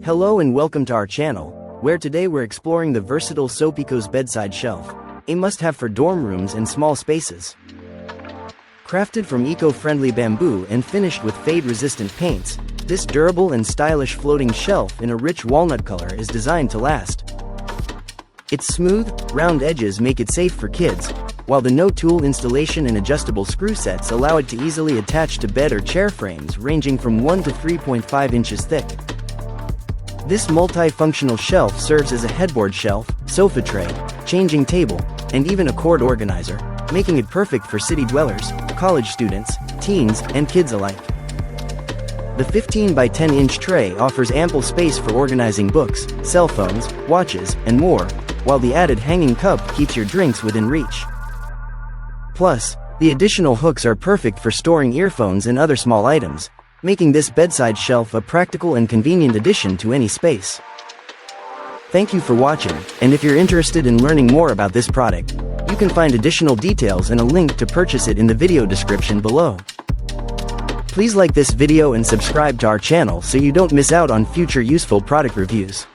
Hello and welcome to our channel, where today we're exploring the versatile Sopicoz Bedside Shelf, a must-have for dorm rooms and small spaces. Crafted from eco-friendly bamboo and finished with fade-resistant paints, this durable and stylish floating shelf in a rich walnut color is designed to last. Its smooth, round edges make it safe for kids, while the no-tool installation and adjustable screw sets allow it to easily attach to bed or chair frames ranging from 1 to 3.5 inches thick. This multi-functional shelf serves as a headboard shelf, sofa tray, changing table, and even a cord organizer, making it perfect for city dwellers, college students, teens, and kids alike. The 15 by 10 inch tray offers ample space for organizing books, cell phones, watches, and more, while the added hanging cup keeps your drinks within reach. Plus, the additional hooks are perfect for storing earphones and other small items, making this bedside shelf a practical and convenient addition to any space. Thank you for watching, and if you're interested in learning more about this product, you can find additional details and a link to purchase it in the video description below. Please like this video and subscribe to our channel so you don't miss out on future useful product reviews.